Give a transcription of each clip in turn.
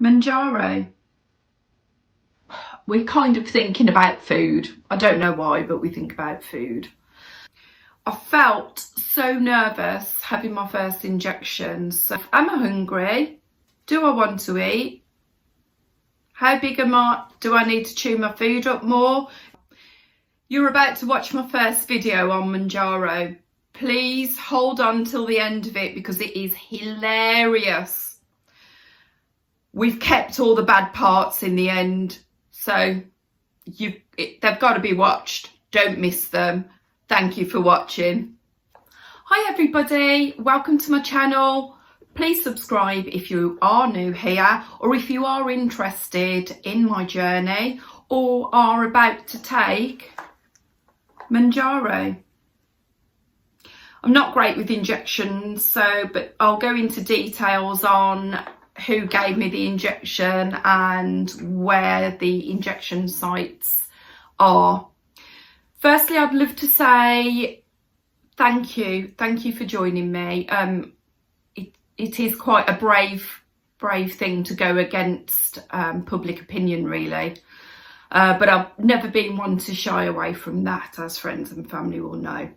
Mounjaro. We're kind of thinking about food. I don't know why, but we think about food. I felt so nervous having my first injection. So am I hungry? Do I want to eat? How big am I? Do I need to chew my food up more? You're about to watch my first video on Mounjaro. Please hold on till the end of it because it is hilarious. We've kept all the bad parts in the end, so they've got to be watched. Don't miss them. Thank you for watching. Hi everybody, welcome to my channel. Please subscribe if you are new here or if you are interested in my journey or are about to take Mounjaro. I'm not great with injections, but I'll go into details on who gave me the injection and where the injection sites are. Firstly, I'd love to say thank you for joining me. It is quite a brave thing to go against public opinion, really, but I've never been one to shy away from that, as friends and family will know.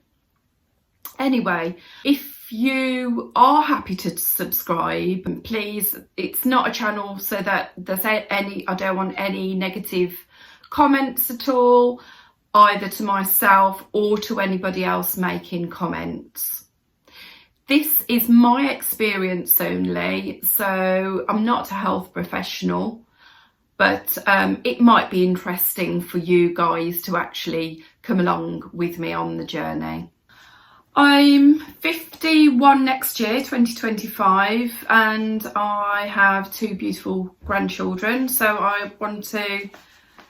Anyway, if you are happy to subscribe, please, it's not a channel so that there's I don't want any negative comments at all, either to myself or to anybody else making comments. This is my experience only, so I'm not a health professional, but it might be interesting for you guys to actually come along with me on the journey. I'm 51 next year, 2025, and I have two beautiful grandchildren, so I want to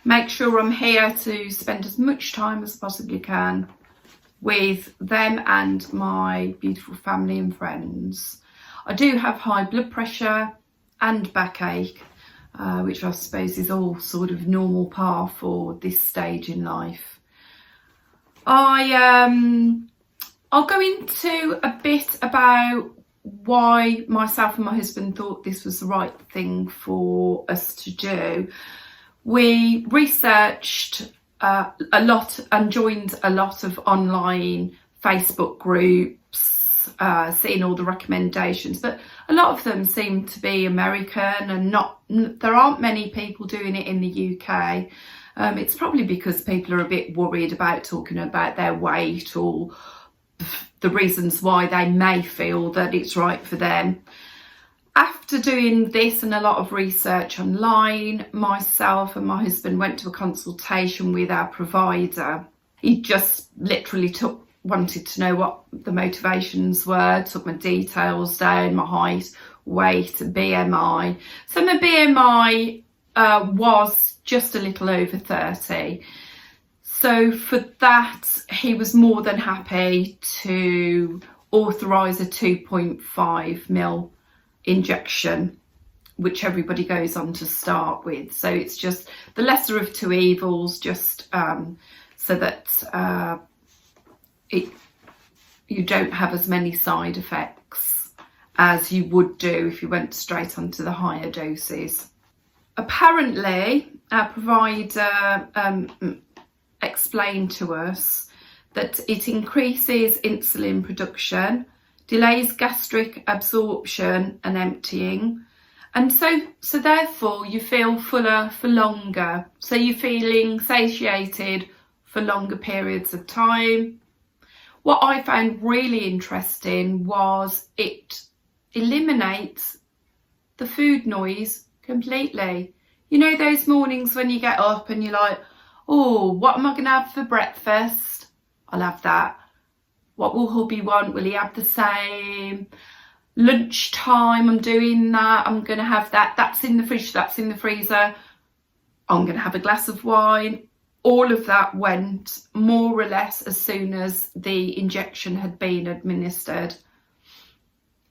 make sure I'm here to spend as much time as I possibly can with them and my beautiful family and friends. I do have high blood pressure and backache, which I suppose is all sort of normal par for this stage in life. I'll go into a bit about why myself and my husband thought this was the right thing for us to do. We researched a lot and joined a lot of online Facebook groups, seeing all the recommendations, but a lot of them seem to be American and there aren't many people doing it in the UK. It's probably because people are a bit worried about talking about their weight or the reasons why they may feel that it's right for them. After doing this and a lot of research online, myself and my husband went to a consultation with our provider. He just literally wanted to know what the motivations were, took my details down, my height, weight, BMI. So my BMI was just a little over 30. So for that, he was more than happy to authorise a 2.5 ml injection, which everybody goes on to start with. So it's just the lesser of two evils, just so that you don't have as many side effects as you would do if you went straight onto the higher doses. Apparently, our provider explained to us that it increases insulin production, delays gastric absorption and emptying, and so therefore you feel fuller for longer, so you're feeling satiated for longer periods of time. What I found really interesting was it eliminates the food noise completely. You know those mornings when you get up and you're like, oh, what am I going to have for breakfast? I'll have that. What will hubby want? Will he have the same? Lunchtime, I'm doing that. I'm going to have that. That's in the fridge, that's in the freezer. I'm going to have a glass of wine. All of that went more or less as soon as the injection had been administered.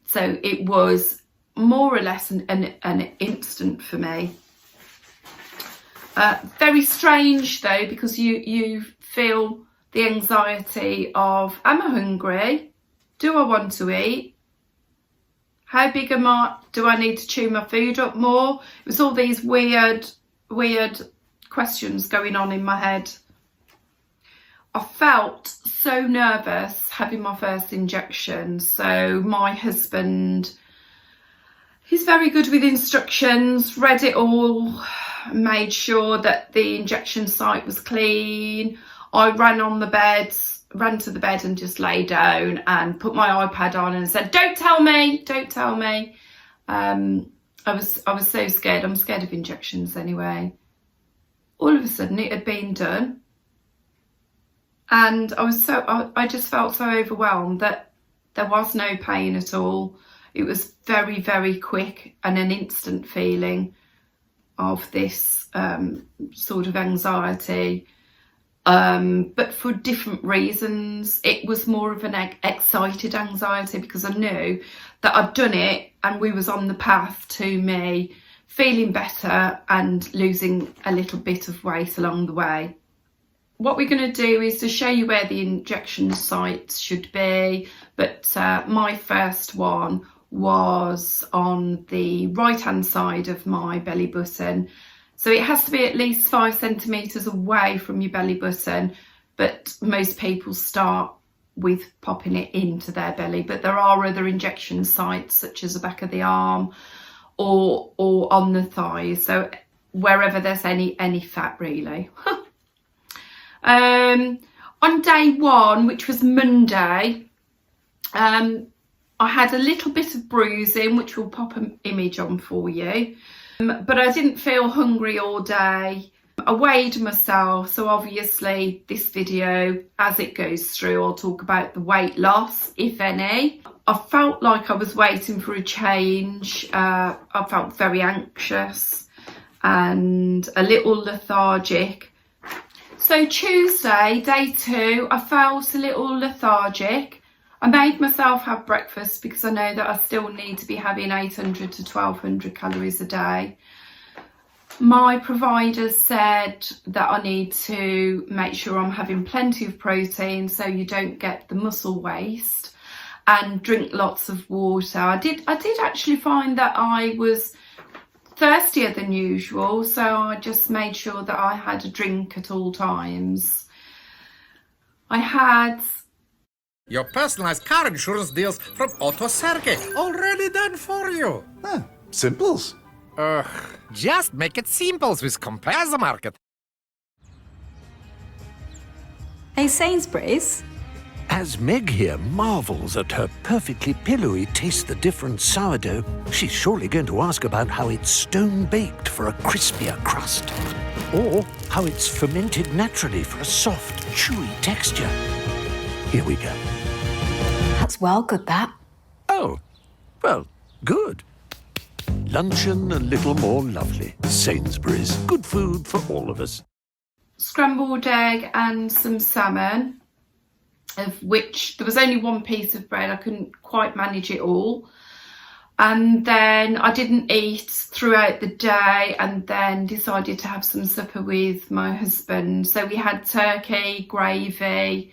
So it was more or less an instant for me. Very strange though, because you feel the anxiety of, am I hungry? Do I want to eat? How big am I? Do I need to chew my food up more? It was all these weird questions going on in my head. I felt so nervous having my first injection. So my husband, he's very good with instructions, read it all, made sure that the injection site was clean. I ran to the bed and just lay down and put my iPad on and said, don't tell me, don't tell me. I was so scared. I'm scared of injections anyway. All of a sudden it had been done. And I just felt so overwhelmed that there was no pain at all. It was very, very quick and an instant feeling of this sort of anxiety. But for different reasons. It was more of an excited anxiety because I knew that I'd done it and we was on the path to me feeling better and losing a little bit of weight along the way. What we're going to do is to show you where the injection sites should be, but my first one was on the right hand side of my belly button. So it has to be at least 5 centimetres away from your belly button, but most people start with popping it into their belly. But there are other injection sites such as the back of the arm or on the thighs, so wherever there's any fat really. On day one, which was Monday, I had a little bit of bruising, which we'll pop an image on for you. But I didn't feel hungry all day. I weighed myself, so obviously this video, as it goes through, I'll talk about the weight loss, if any. I felt like I was waiting for a change. I felt very anxious and a little lethargic. So Tuesday, day 2, I felt a little lethargic. I made myself have breakfast because I know that I still need to be having 800 to 1200 calories a day. My provider said that I need to make sure I'm having plenty of protein so you don't get the muscle waste, and drink lots of water. I did actually find that I was thirstier than usual, so I just made sure that I had a drink at all times. I had your personalized car insurance deals from Outtakes, already done for you. Ah, simples. Just make it simples with Compare the Market. Hey, Sainsbury's. As Meg here marvels at her perfectly pillowy taste the different sourdough, she's surely going to ask about how it's stone-baked for a crispier crust, or how it's fermented naturally for a soft, chewy texture. Here we go. That's well good, that. Oh, well, good. Luncheon a little more lovely. Sainsbury's. Good food for all of us. scrambled egg and some salmon, of which there was only one piece of bread. I couldn't quite manage it all. And then I didn't eat throughout the day, and then decided to have some supper with my husband. So we had turkey, gravy,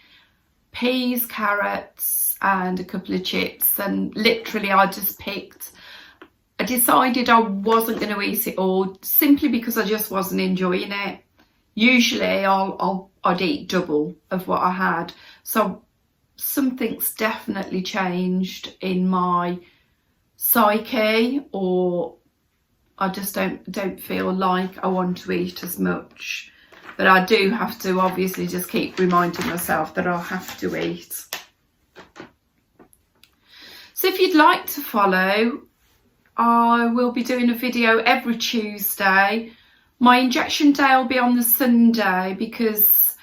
peas, carrots and a couple of chips. And literally I decided I wasn't going to eat it all, simply because I just wasn't enjoying it. Usually I'd eat double of what I had. So something's definitely changed in my psyche, or I just don't feel like I want to eat as much. But I do have to obviously just keep reminding myself that I'll have to eat. So if you'd like to follow, I will be doing a video every Tuesday. My injection day will be on the Sunday, because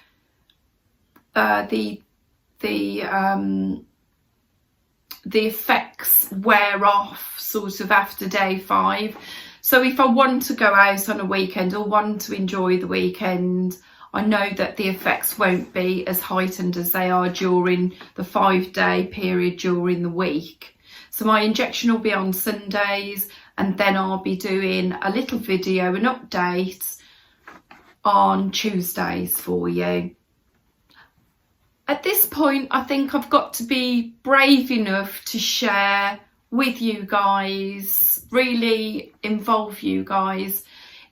the effects wear off sort of after day 5. So if I want to go out on a weekend or want to enjoy the weekend, I know that the effects won't be as heightened as they are during the 5-day period during the week. So my injection will be on Sundays, and then I'll be doing a little video, an update on Tuesdays for you. At this point, I think I've got to be brave enough to share with you guys, really involve you guys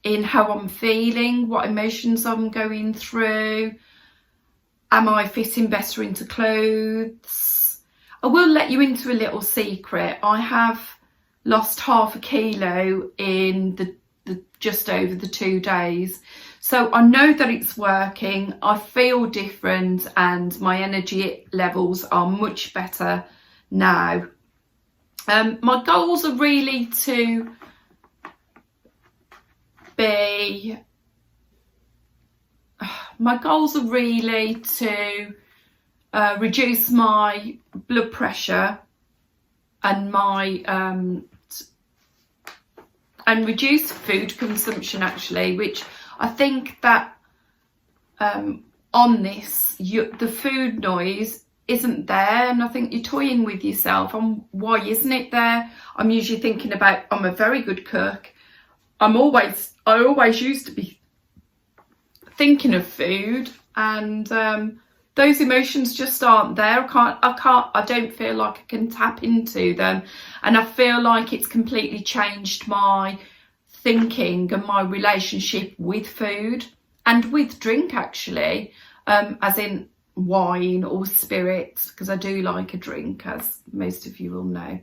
in how I'm feeling, what emotions I'm going through. Am I fitting better into clothes? I will let you into a little secret. I have lost ½ kilo in the just over the 2 days. So I know that it's working. I feel different and my energy levels are much better now. My goals are really to be... My goals are really to reduce my blood pressure and my and reduce food consumption, actually, which I think that on this the food noise isn't there, and I think you're toying with yourself on why isn't it there. I'm usually thinking about, I'm a very good cook, I always used to be thinking of food, and those emotions just aren't there. I don't feel like I can tap into them, and I feel like it's completely changed my thinking and my relationship with food and with drink, actually, as in wine or spirits, because I do like a drink, as most of you will know.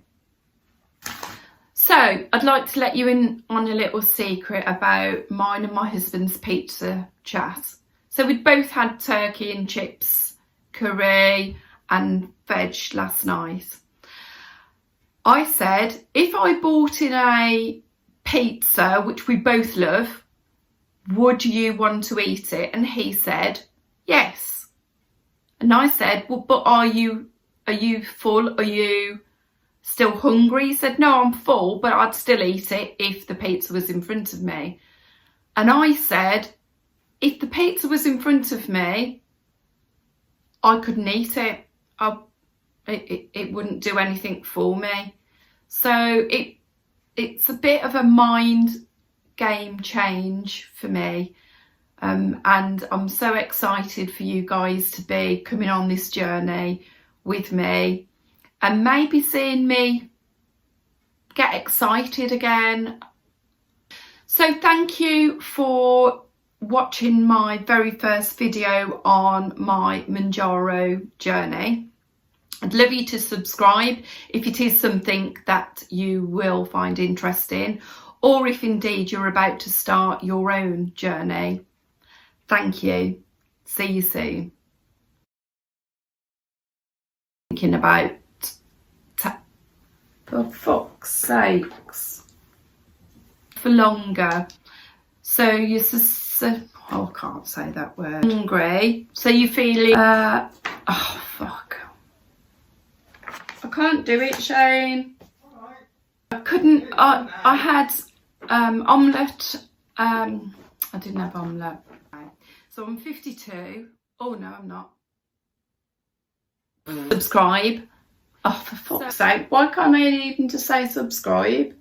So I'd like to let you in on a little secret about mine and my husband's pizza chat. So we'd both had turkey and chips, curry and veg last night. I said, if I bought in a pizza, which we both love, would you want to eat it? And he said, yes. And I said, well, but are you full? Are you still hungry? He said, no, I'm full, but I'd still eat it if the pizza was in front of me. And I said, if the pizza was in front of me, I couldn't eat it. It wouldn't do anything for me. So it's a bit of a mind game change for me. And I'm so excited for you guys to be coming on this journey with me and maybe seeing me get excited again. So thank you for watching my very first video on my Mounjaro journey. I'd love you to subscribe if it is something that you will find interesting, or if indeed you're about to start your own journey. Thank you. See you soon. Thinking about, for fuck's sakes, for longer. So you're I can't say that word. Hungry. So you're feeling, oh fuck. I can't do it, Shane. I couldn't, I had omelette, I didn't have omelette. So I'm 52. Oh no, I'm not. Subscribe. Oh, for fuck's sake, why can't I even just say subscribe?